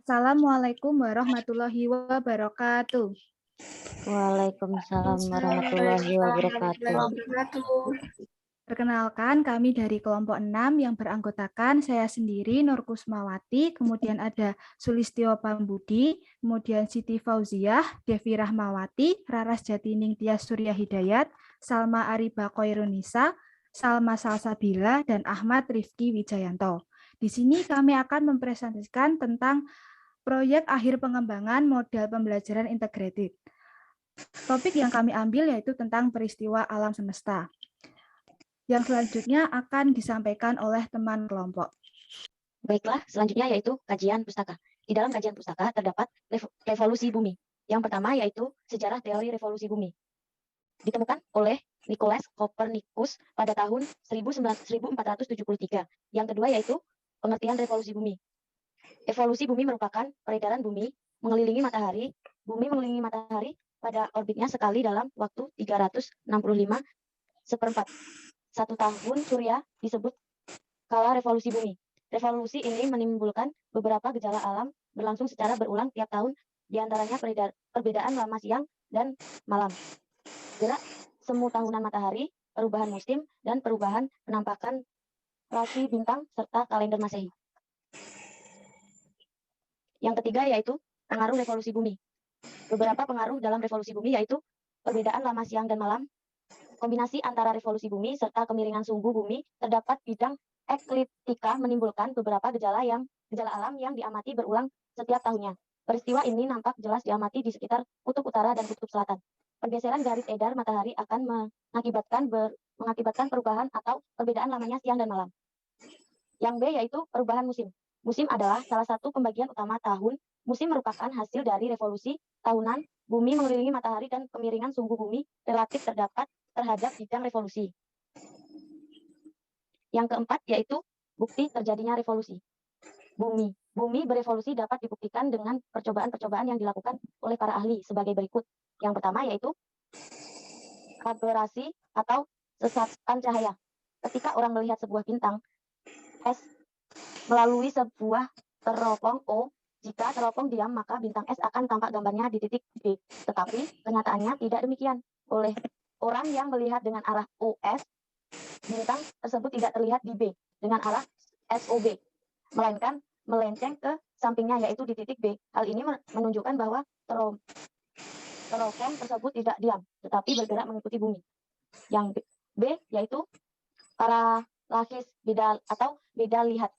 Assalamualaikum warahmatullahi wabarakatuh. Waalaikumsalam warahmatullahi wabarakatuh. Perkenalkan, kami dari kelompok 6 yang beranggotakan saya sendiri, Nur Kusmawati, kemudian ada Sulistyo Pambudi, kemudian Siti Fauziah, Devi Rahmawati, Raras Jatining Tias Surya Hidayat, Salma Ariba Koirunisa, Salma Salsabila, dan Ahmad Rifki Wijayanto. Di sini kami akan mempresentasikan tentang proyek akhir pengembangan model pembelajaran integrated. Topik yang kami ambil yaitu tentang peristiwa alam semesta. Yang selanjutnya akan disampaikan oleh teman kelompok. Baiklah, selanjutnya yaitu kajian pustaka. Di dalam kajian pustaka terdapat revolusi bumi. Yang pertama yaitu sejarah teori revolusi bumi. Ditemukan oleh Nicolaus Copernicus pada tahun 1473. Yang kedua yaitu pengertian revolusi bumi. Evolusi bumi merupakan peredaran bumi mengelilingi matahari. Bumi mengelilingi matahari pada orbitnya sekali dalam waktu 365 seperempat. 1 tahun surya disebut kala revolusi bumi. Revolusi ini menimbulkan beberapa gejala alam berlangsung secara berulang tiap tahun, diantaranya perbedaan lama siang dan malam, gerak semu tahunan matahari, perubahan musim, dan perubahan penampakan rasi bintang serta kalender Masehi. Yang ketiga yaitu pengaruh revolusi bumi. Beberapa pengaruh dalam revolusi bumi yaitu perbedaan lama siang dan malam, kombinasi antara revolusi bumi serta kemiringan suhu bumi, terdapat bidang ekliptika menimbulkan beberapa gejala alam yang diamati berulang setiap tahunnya. Peristiwa ini nampak jelas diamati di sekitar kutub utara dan kutub selatan. Pergeseran garis edar matahari akan mengakibatkan perubahan atau perbedaan lamanya siang dan malam. Yang B yaitu perubahan musim. Musim adalah salah satu pembagian utama tahun. Musim merupakan hasil dari revolusi tahunan bumi mengelilingi matahari dan kemiringan suhu bumi relatif terdapat terhadap bidang revolusi. Yang keempat yaitu bukti terjadinya revolusi. Bumi berevolusi dapat dibuktikan dengan percobaan-percobaan yang dilakukan oleh para ahli sebagai berikut. Yang pertama yaitu aberasi atau sesatan cahaya. Ketika orang melihat sebuah bintang S melalui sebuah teropong O, jika teropong diam maka bintang S akan tampak gambarnya di titik B. Tetapi kenyataannya tidak demikian. Oleh orang yang melihat dengan arah OS, bintang tersebut tidak terlihat di B dengan arah SOB, melainkan melenceng ke sampingnya yaitu di titik B. Hal ini menunjukkan bahwa teropong tersebut tidak diam, tetapi bergerak mengikuti bumi. Yang B yaitu paralakis beda lihat.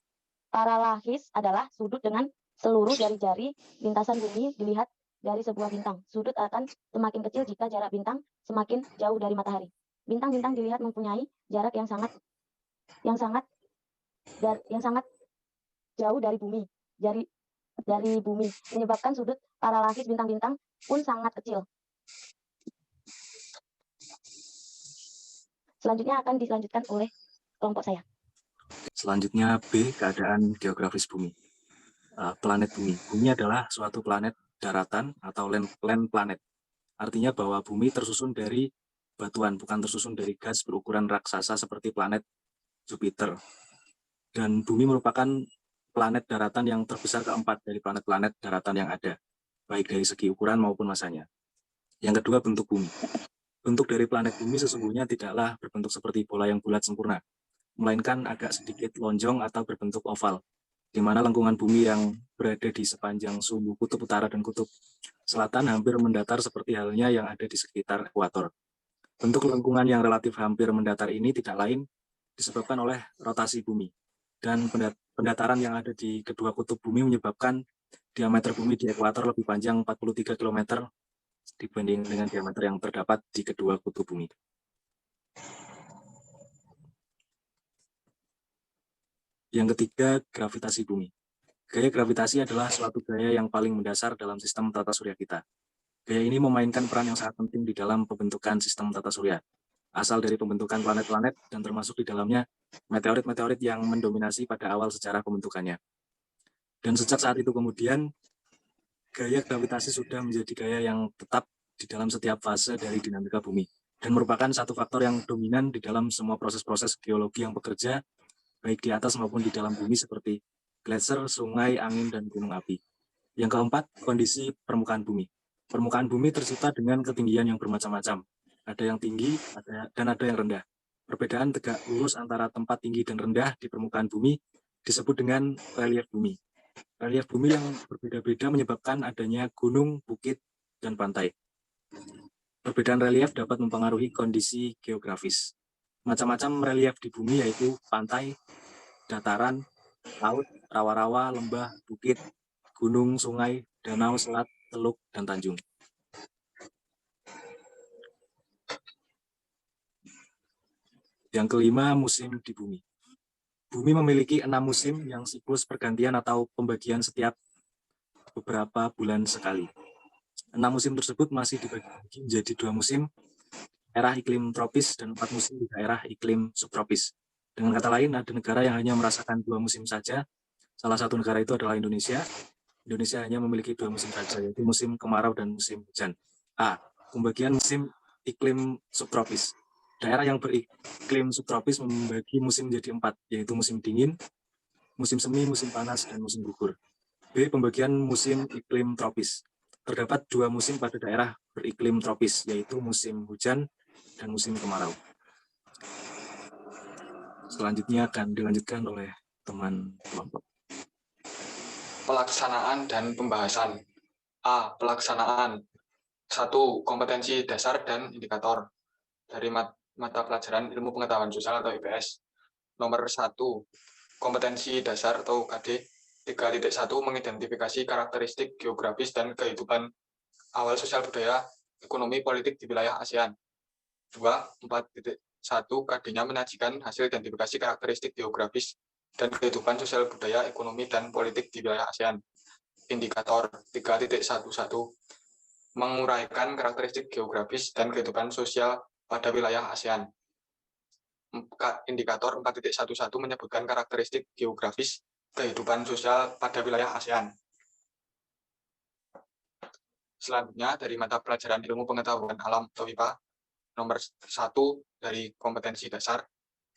Paralakis adalah sudut dengan seluruh jari-jari lintasan bumi dilihat dari sebuah bintang. Sudut akan semakin kecil jika jarak bintang semakin jauh dari matahari. Bintang-bintang dilihat mempunyai jarak yang sangat jauh dari bumi. Dari bumi menyebabkan sudut paralakis bintang-bintang pun sangat kecil. Selanjutnya akan dilanjutkan oleh kelompok saya. Selanjutnya B, keadaan geografis bumi. Planet bumi. Bumi adalah suatu planet daratan atau land planet. Artinya bahwa bumi tersusun dari batuan, bukan tersusun dari gas berukuran raksasa seperti planet Jupiter. Dan bumi merupakan planet daratan yang terbesar keempat dari planet-planet daratan yang ada, baik dari segi ukuran maupun masanya. Yang kedua, bentuk bumi. Bentuk dari planet bumi sesungguhnya tidaklah berbentuk seperti bola yang bulat sempurna, melainkan agak sedikit lonjong atau berbentuk oval, di mana lengkungan bumi yang berada di sepanjang sumbu kutub utara dan kutub selatan hampir mendatar seperti halnya yang ada di sekitar ekuator. Bentuk lengkungan yang relatif hampir mendatar ini tidak lain disebabkan oleh rotasi bumi, dan pendataran yang ada di kedua kutub bumi menyebabkan diameter bumi di ekuator lebih panjang 43 km dibanding dengan diameter yang terdapat di kedua kutub bumi. Yang ketiga, gravitasi bumi. Gaya gravitasi adalah suatu gaya yang paling mendasar dalam sistem tata surya kita. Gaya ini memainkan peran yang sangat penting di dalam pembentukan sistem tata surya, asal dari pembentukan planet-planet dan termasuk di dalamnya meteorit-meteorit yang mendominasi pada awal sejarah pembentukannya. Dan sejak saat itu kemudian, gaya gravitasi sudah menjadi gaya yang tetap di dalam setiap fase dari dinamika bumi, dan merupakan satu faktor yang dominan di dalam semua proses-proses geologi yang bekerja, baik di atas maupun di dalam bumi seperti gletser, sungai, angin, dan gunung api. Yang keempat, kondisi permukaan bumi. Permukaan bumi tercipta dengan ketinggian yang bermacam-macam. Ada yang tinggi dan ada yang rendah. Perbedaan tegak lurus antara tempat tinggi dan rendah di permukaan bumi disebut dengan relief bumi. Relief bumi yang berbeda-beda menyebabkan adanya gunung, bukit, dan pantai. Perbedaan relief dapat mempengaruhi kondisi geografis. Macam-macam relief di bumi yaitu pantai, dataran, laut, rawa-rawa, lembah, bukit, gunung, sungai, danau, selat, teluk, dan tanjung. Yang kelima, musim di bumi. Bumi memiliki 6 musim yang siklus pergantian atau pembagian setiap beberapa bulan sekali. 6 musim tersebut masih dibagi menjadi 2 musim, daerah iklim tropis, dan 4 musim di daerah iklim subtropis. Dengan kata lain, ada negara yang hanya merasakan 2 musim saja. Salah satu negara itu adalah Indonesia. Indonesia hanya memiliki 2 musim saja, yaitu musim kemarau dan musim hujan. A. Pembagian musim iklim subtropis. Daerah yang beriklim subtropis membagi musim menjadi 4, yaitu musim dingin, musim semi, musim panas, dan musim gugur. B. Pembagian musim iklim tropis. Terdapat 2 musim pada daerah beriklim tropis, yaitu musim hujan dan musim kemarau. Selanjutnya akan dilanjutkan oleh teman kelompok. Pelaksanaan dan pembahasan. A. Pelaksanaan. 1. Kompetensi dasar dan indikator dari mata pelajaran Ilmu Pengetahuan Sosial atau IPS. Nomor 1. Kompetensi dasar atau KD 3.1 mengidentifikasi karakteristik geografis dan kehidupan awal sosial budaya, ekonomi, politik di wilayah ASEAN. 2. 4.1 KD-nya menyajikan hasil identifikasi karakteristik geografis dan kehidupan sosial budaya, ekonomi, dan politik di wilayah ASEAN. Indikator 3.11 menguraikan karakteristik geografis dan kehidupan sosial pada wilayah ASEAN. Indikator 4.11 menyebutkan karakteristik geografis kehidupan sosial pada wilayah ASEAN. Selanjutnya dari mata pelajaran Ilmu Pengetahuan Alam atau IPA, nomor 1 dari kompetensi dasar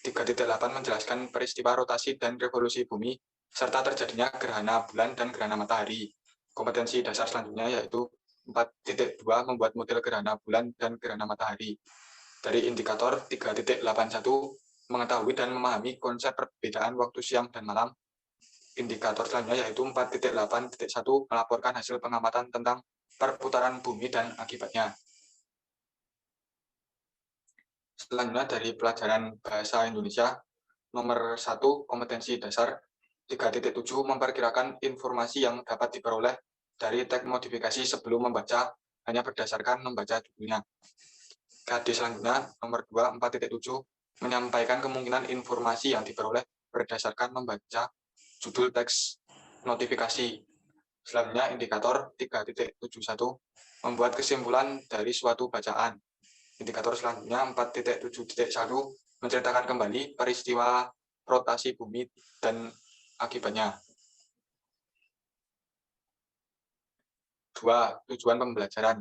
3.8 menjelaskan peristiwa rotasi dan revolusi bumi serta terjadinya gerhana bulan dan gerhana matahari. Kompetensi dasar selanjutnya yaitu 4.2 membuat model gerhana bulan dan gerhana matahari. Dari indikator 3.81 mengetahui dan memahami konsep perbedaan waktu siang dan malam. Indikator selanjutnya yaitu 4.8.1 melaporkan hasil pengamatan tentang perputaran bumi dan akibatnya. Selanjutnya dari pelajaran Bahasa Indonesia, nomor 1 kompetensi dasar 3.7 memperkirakan informasi yang dapat diperoleh dari teks modifikasi sebelum membaca hanya berdasarkan membaca judulnya. KD selanjutnya nomor 2 4.7 menyampaikan kemungkinan informasi yang diperoleh berdasarkan membaca judul teks notifikasi. Selanjutnya indikator 3.71 membuat kesimpulan dari suatu bacaan. Indikator selanjutnya 4.7.1 menceritakan kembali peristiwa rotasi bumi dan akibatnya. 2. Tujuan pembelajaran.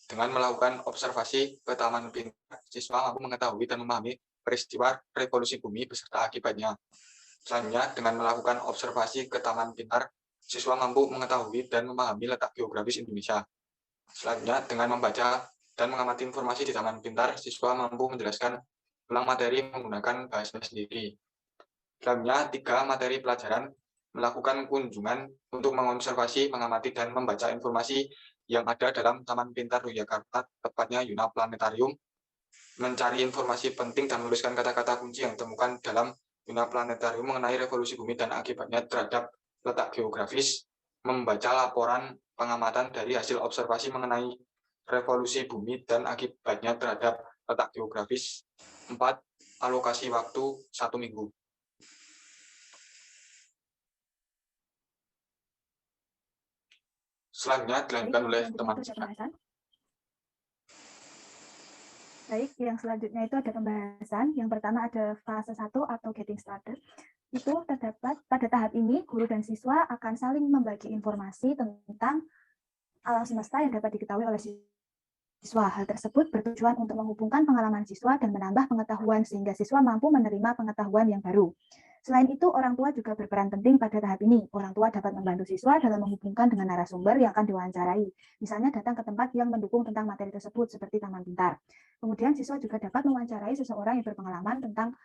Dengan melakukan observasi ke Taman Pintar, siswa mampu mengetahui dan memahami peristiwa revolusi bumi beserta akibatnya. Selanjutnya, dengan melakukan observasi ke Taman Pintar, siswa mampu mengetahui dan memahami letak geografis Indonesia. Selanjutnya, dengan membaca dan mengamati informasi di Taman Pintar, siswa mampu menjelaskan ulang materi menggunakan bahasa sendiri. Selanjutnya, 3 materi pelajaran melakukan kunjungan untuk mengobservasi, mengamati, dan membaca informasi yang ada dalam Taman Pintar Yogyakarta, tepatnya Yuna Planetarium, mencari informasi penting dan menuliskan kata-kata kunci yang ditemukan dalam Yuna Planetarium mengenai revolusi bumi dan akibatnya terhadap letak geografis, membaca laporan pengamatan dari hasil observasi mengenai revolusi bumi dan akibatnya terhadap letak geografis. 4. Alokasi waktu 1 minggu. Selanjutnya dilanjutkan oleh teman pembahasan. Baik, yang selanjutnya itu ada pembahasan. Yang pertama ada fase 1 atau getting started. Itu terdapat pada tahap ini guru dan siswa akan saling membagi informasi tentang alam semesta yang dapat diketahui oleh siswa. Hal tersebut bertujuan untuk menghubungkan pengalaman siswa dan menambah pengetahuan sehingga siswa mampu menerima pengetahuan yang baru. Selain itu, orang tua juga berperan penting pada tahap ini. Orang tua dapat membantu siswa dalam menghubungkan dengan narasumber yang akan diwawancarai. Misalnya datang ke tempat yang mendukung tentang materi tersebut, seperti Taman Pintar. Kemudian siswa juga dapat mewawancarai seseorang yang berpengalaman tentang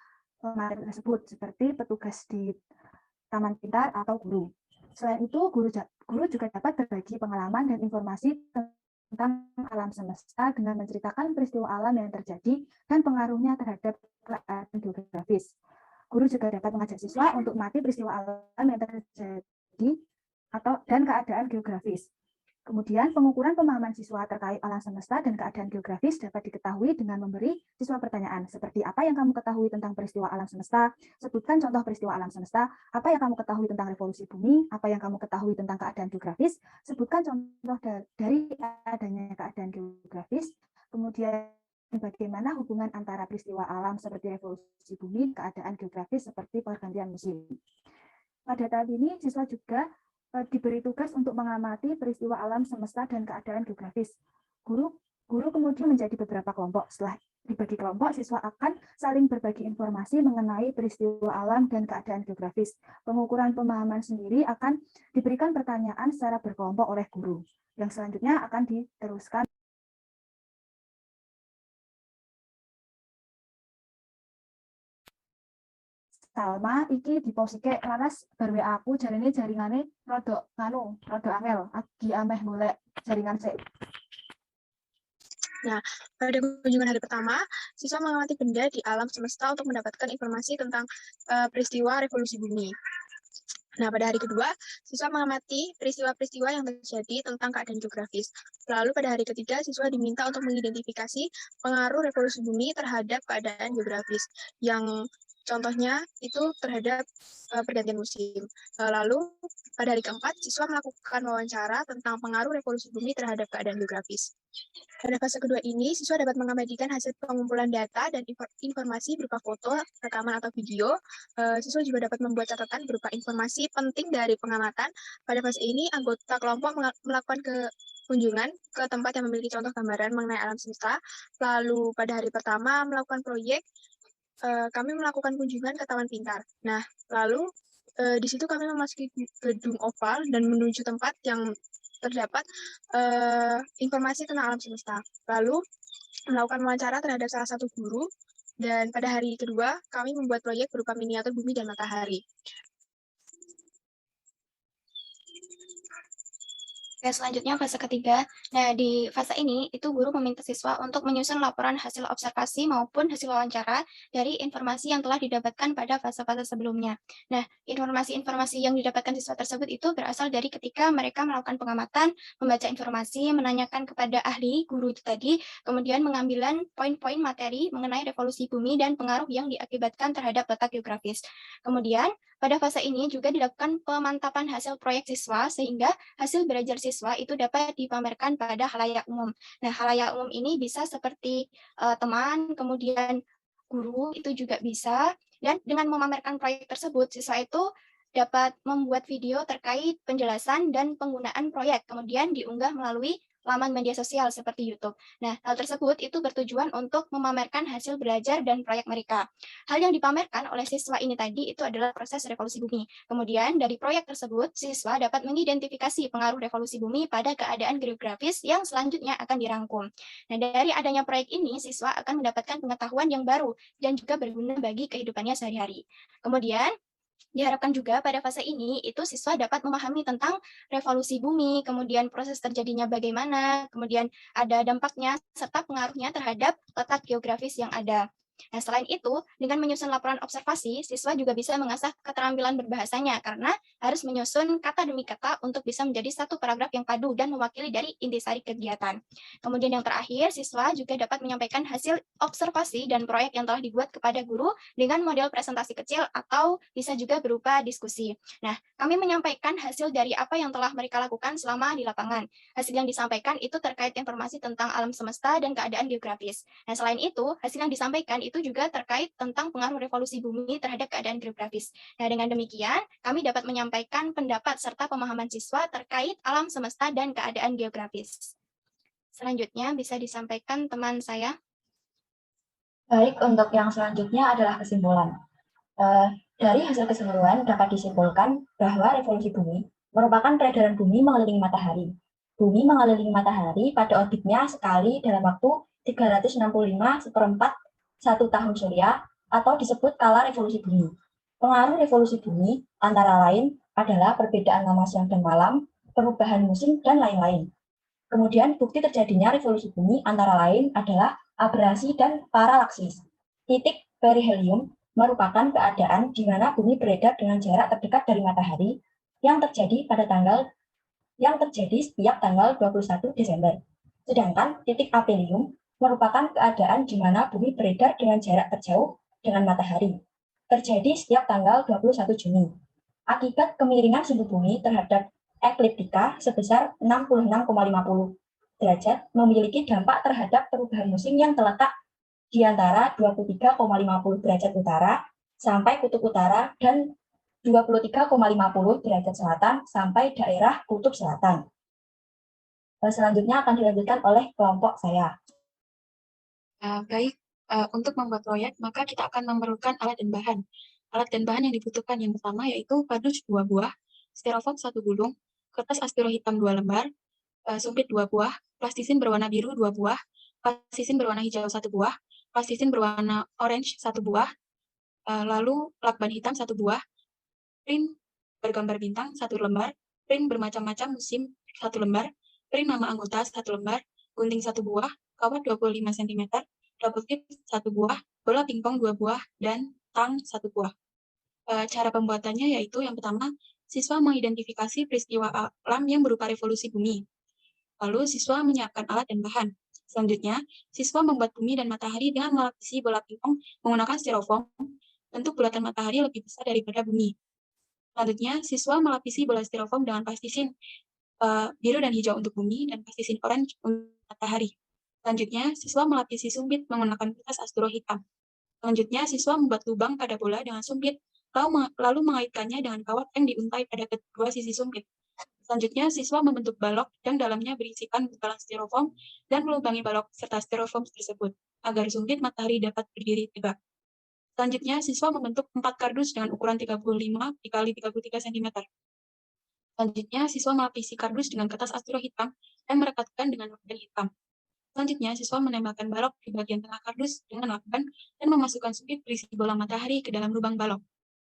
materi tersebut, seperti petugas di Taman Pintar atau guru. Selain itu, guru juga dapat berbagi pengalaman dan informasi tentang alam semesta dengan menceritakan peristiwa alam yang terjadi dan pengaruhnya terhadap keadaan geografis. Guru juga dapat mengajak siswa untuk mengamati peristiwa alam yang terjadi dan keadaan geografis. Kemudian, pengukuran pemahaman siswa terkait alam semesta dan keadaan geografis dapat diketahui dengan memberi siswa pertanyaan, seperti apa yang kamu ketahui tentang peristiwa alam semesta, sebutkan contoh peristiwa alam semesta, apa yang kamu ketahui tentang revolusi bumi, apa yang kamu ketahui tentang keadaan geografis, sebutkan contoh dari adanya keadaan geografis, kemudian bagaimana hubungan antara peristiwa alam seperti revolusi bumi, keadaan geografis seperti pergantian musim. Pada tahap ini, siswa juga diberi tugas untuk mengamati peristiwa alam semesta dan keadaan geografis. Guru kemudian menjadi beberapa kelompok. Setelah dibagi kelompok, siswa akan saling berbagi informasi mengenai peristiwa alam dan keadaan geografis. Pengukuran pemahaman sendiri akan diberikan pertanyaan secara berkelompok oleh guru. Yang selanjutnya akan diteruskan. Salma iki diposike laras bar WA aku jarine jaringane rada angel lagi ameh golek jaringan sik. Nah, pada kunjungan hari pertama, siswa mengamati benda di alam semesta untuk mendapatkan informasi tentang peristiwa revolusi bumi. Nah, pada hari kedua, siswa mengamati peristiwa-peristiwa yang terjadi tentang keadaan geografis. Lalu pada hari ketiga, siswa diminta untuk mengidentifikasi pengaruh revolusi bumi terhadap keadaan geografis, yang contohnya itu terhadap pergantian musim. Lalu pada hari keempat, siswa melakukan wawancara tentang pengaruh revolusi bumi terhadap keadaan geografis. Pada fase kedua ini, siswa dapat mengabadikan hasil pengumpulan data dan informasi berupa foto, rekaman, atau video. Siswa juga dapat membuat catatan berupa informasi penting dari pengamatan. Pada fase ini, anggota kelompok melakukan kunjungan ke tempat yang memiliki contoh gambaran mengenai alam semesta. Lalu pada hari pertama melakukan proyek, kami melakukan kunjungan ke Taman Pintar. Nah, lalu di situ kami memasuki gedung oval dan menuju tempat yang terdapat informasi tentang alam semesta. Lalu melakukan wawancara terhadap salah satu guru, dan pada hari kedua kami membuat proyek berupa miniatur bumi dan matahari. Oke, selanjutnya fase ketiga. Nah, di fase ini, itu guru meminta siswa untuk menyusun laporan hasil observasi maupun hasil wawancara dari informasi yang telah didapatkan pada fase-fase sebelumnya. Nah, informasi-informasi yang didapatkan siswa tersebut itu berasal dari ketika mereka melakukan pengamatan, membaca informasi, menanyakan kepada ahli, guru itu tadi, kemudian mengambil poin-poin materi mengenai revolusi bumi dan pengaruh yang diakibatkan terhadap letak geografis. Kemudian, pada fase ini juga dilakukan pemantapan hasil proyek siswa, sehingga hasil belajar siswa itu dapat dipamerkan pada khalayak umum. Nah, khalayak umum ini bisa seperti teman, kemudian guru, itu juga bisa. Dan dengan memamerkan proyek tersebut, siswa itu dapat membuat video terkait penjelasan dan penggunaan proyek, kemudian diunggah melalui laman media sosial seperti YouTube. Nah, hal tersebut itu bertujuan untuk memamerkan hasil belajar dan proyek mereka. Hal yang dipamerkan oleh siswa ini tadi itu adalah proses revolusi bumi. Kemudian dari proyek tersebut, siswa dapat mengidentifikasi pengaruh revolusi bumi pada keadaan geografis yang selanjutnya akan dirangkum. Nah, dari adanya proyek ini, siswa akan mendapatkan pengetahuan yang baru dan juga berguna bagi kehidupannya sehari-hari. Kemudian, diharapkan juga pada fase ini itu siswa dapat memahami tentang revolusi bumi, kemudian proses terjadinya bagaimana, kemudian ada dampaknya serta pengaruhnya terhadap letak geografis yang ada. Nah, selain itu, dengan menyusun laporan observasi, siswa juga bisa mengasah keterampilan berbahasanya karena harus menyusun kata demi kata untuk bisa menjadi satu paragraf yang padu dan mewakili dari intisari kegiatan. Kemudian yang terakhir, siswa juga dapat menyampaikan hasil observasi dan proyek yang telah dibuat kepada guru dengan model presentasi kecil atau bisa juga berupa diskusi. Nah, kami menyampaikan hasil dari apa yang telah mereka lakukan selama di lapangan. Hasil yang disampaikan itu terkait informasi tentang alam semesta dan keadaan geografis. Nah, selain itu, hasil yang disampaikan itu juga terkait tentang pengaruh revolusi bumi terhadap keadaan geografis. Nah, dengan demikian, kami dapat menyampaikan pendapat serta pemahaman siswa terkait alam semesta dan keadaan geografis. Selanjutnya bisa disampaikan teman saya. Baik, untuk yang selanjutnya adalah kesimpulan. Dari hasil keseluruhan dapat disimpulkan bahwa revolusi bumi merupakan peredaran bumi mengelilingi matahari. Bumi mengelilingi matahari pada orbitnya sekali dalam waktu 365/4 1 tahun surya atau disebut kala revolusi bumi. Pengaruh revolusi bumi antara lain adalah perbedaan lama siang dan malam, perubahan musim, dan lain-lain. Kemudian bukti terjadinya revolusi bumi antara lain adalah abrasi dan paralaksis. Titik perihelium merupakan keadaan di mana bumi beredar dengan jarak terdekat dari matahari yang terjadi setiap tanggal 21 Desember. Sedangkan titik aphelium merupakan keadaan di mana bumi beredar dengan jarak terjauh dengan matahari. Terjadi setiap tanggal 21 Juni. Akibat kemiringan sumbu bumi terhadap ekliptika sebesar 66,50 derajat memiliki dampak terhadap perubahan musim yang terletak di antara 23,50 derajat utara sampai kutub utara dan 23,50 derajat selatan sampai daerah kutub selatan. Selanjutnya akan dilanjutkan oleh kelompok saya. Baik, untuk membuat proyek, maka kita akan memerlukan alat dan bahan. Alat dan bahan yang dibutuhkan yang pertama yaitu kardus 2 buah, styrofoam 1 gulung, kertas astiro hitam 2 lembar, sumpit 2 buah, plastisin berwarna biru 2 buah, plastisin berwarna hijau 1 buah, plastisin berwarna orange 1 buah, lalu lakban hitam 1 buah, print bergambar bintang 1 lembar, print bermacam-macam musim 1 lembar, print nama anggota 1 lembar, gunting 1 buah, kawat 25 cm, double tip 1 buah, bola pingpong 2 buah, dan tang 1 buah. Cara pembuatannya yaitu yang pertama, siswa mengidentifikasi peristiwa alam yang berupa revolusi bumi. Lalu siswa menyiapkan alat dan bahan. Selanjutnya, siswa membuat bumi dan matahari dengan melapisi bola pingpong menggunakan styrofoam. Bentuk bulatan matahari lebih besar daripada bumi. Selanjutnya, siswa melapisi bola styrofoam dengan plastisin biru dan hijau untuk bumi dan plastisin orange untuk matahari. Selanjutnya, siswa melapisi sumpit menggunakan kertas astiro hitam. Selanjutnya, siswa membuat lubang pada bola dengan sumpit, lalu mengaitkannya dengan kawat yang diuntai pada kedua sisi sumpit. Selanjutnya, siswa membentuk balok yang dalamnya berisikan buntalan styrofoam dan melubangi balok serta styrofoam tersebut, agar sumpit matahari dapat berdiri tegak. Selanjutnya, siswa membentuk 4 kardus dengan ukuran 35 x 33 cm. Selanjutnya, siswa melapisi kardus dengan kertas astiro hitam dan merekatkan dengan lakban hitam. Selanjutnya, siswa menempelkan balok di bagian tengah kardus dengan lakban dan memasukkan sumpit berisi bola matahari ke dalam lubang balok.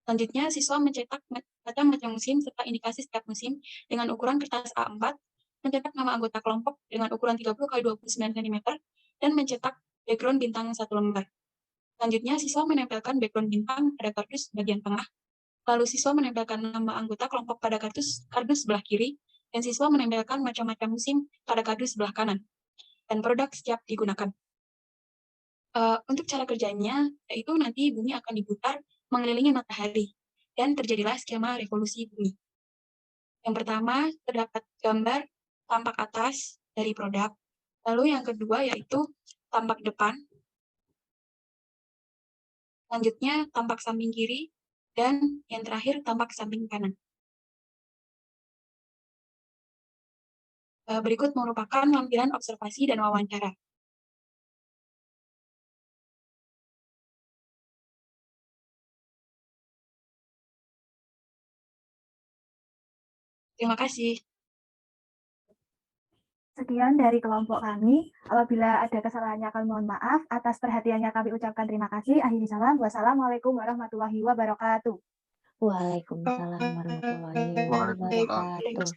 Selanjutnya, siswa mencetak macam-macam musim serta indikasi setiap musim dengan ukuran kertas A4, mencetak nama anggota kelompok dengan ukuran 30 x 29 cm, dan mencetak background bintang 1 lembar. Selanjutnya, siswa menempelkan background bintang pada kardus bagian tengah, lalu siswa menempelkan nama anggota kelompok pada kardus sebelah kiri, dan siswa menempelkan macam-macam musim pada kardus sebelah kanan, dan produk siap digunakan. Untuk cara kerjanya, yaitu nanti bumi akan diputar mengelilingi matahari, dan terjadilah skema revolusi bumi. Yang pertama, terdapat gambar tampak atas dari produk, lalu yang kedua yaitu tampak depan, selanjutnya tampak samping kiri, dan yang terakhir tampak samping kanan. Berikut merupakan lampiran observasi dan wawancara. Terima kasih. Sekian dari kelompok kami. Apabila ada kesalahannya kami mohon maaf. Atas perhatiannya kami ucapkan terima kasih. Akhiri salam. Wassalamualaikum warahmatullahi wabarakatuh. Waalaikumsalam warahmatullahi wabarakatuh.